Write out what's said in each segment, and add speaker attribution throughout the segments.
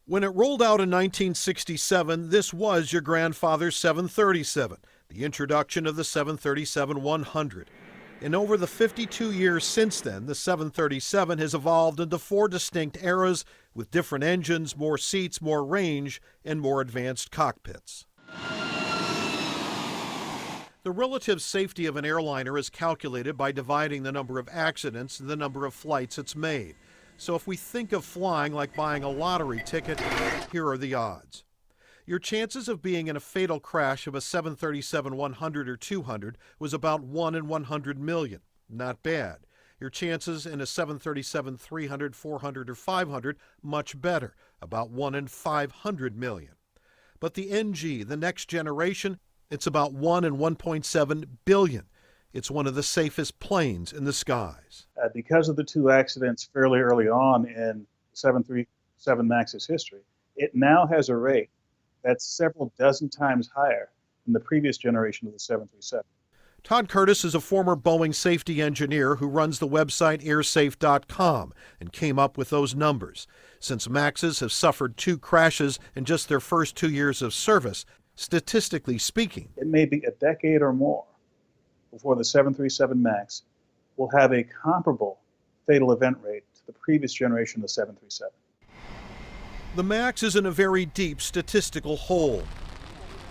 Speaker 1: When it rolled out in 1967, this was your grandfather's 737, the introduction of the 737-100. And over the 52 years since then, the 737 has evolved into four distinct eras with different engines, more seats, more range, and more advanced cockpits. The relative safety of an airliner is calculated by dividing the number of accidents and the number of flights it's made. So if we think of flying like buying a lottery ticket, here are the odds. Your chances of being in a fatal crash of a 737-100 or 200 was about 1 in 100 million. Not bad. Your chances in a 737-300, 400, or 500, much better, about 1 in 500 million. But the NG, the next generation, it's about 1 in 1.7 billion. It's one of the safest planes in the skies.
Speaker 2: Because of the two accidents fairly early on in 737 MAX's history, it now has a rate that's several dozen times higher than the previous generation of the 737.
Speaker 1: Todd Curtis is a former Boeing safety engineer who runs the website airsafe.com and came up with those numbers. Since MAXs have suffered 2 crashes in just their first 2 years of service, statistically speaking,
Speaker 2: it may be a decade or more before the 737 MAX will have a comparable fatal event rate to the previous generation of the 737.
Speaker 1: The MAX is in a very deep statistical hole.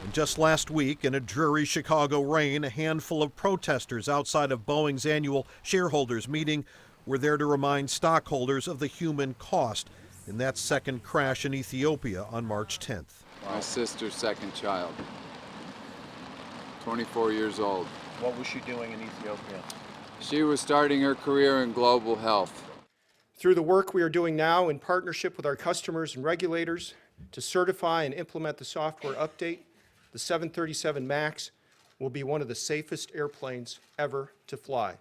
Speaker 1: And just last week, in a dreary Chicago rain, a handful of protesters outside of Boeing's annual shareholders meeting were there to remind stockholders of the human cost in that second crash in Ethiopia on March 10th.
Speaker 3: My sister's second child, 24 years old.
Speaker 4: What was she doing in Ethiopia?
Speaker 3: She was starting her career in global health.
Speaker 5: Through the work we are doing now in partnership with our customers and regulators to certify and implement the software update, the 737 MAX will be one of the safest airplanes ever to fly.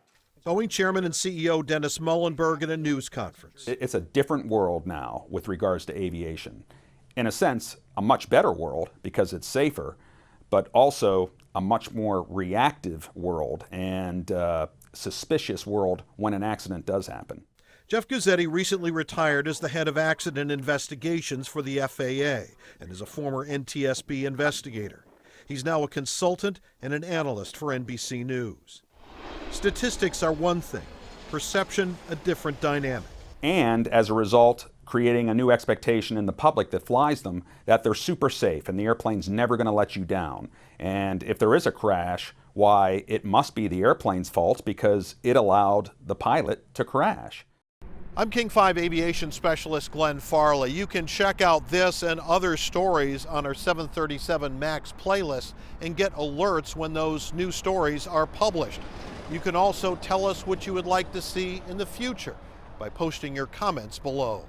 Speaker 1: Boeing Chairman and CEO Dennis Muhlenberg at a news conference.
Speaker 6: It's a different world now with regards to aviation. In a sense, a much better world because it's safer, but also a much more reactive world and suspicious world when an accident does happen.
Speaker 1: Jeff Guzzetti recently retired as the head of accident investigations for the FAA and is a former NTSB investigator. He's now a consultant and an analyst for NBC News. Statistics are one thing, perception a different dynamic.
Speaker 6: And as a result, creating a new expectation in the public that flies them that they're super safe and the airplane's never going to let you down. And if there is a crash, why, it must be the airplane's fault because it allowed the pilot to crash.
Speaker 1: I'm King 5 aviation specialist Glenn Farley. You can check out this and other stories on our 737 MAX playlist and get alerts when those new stories are published. You can also tell us what you would like to see in the future by posting your comments below.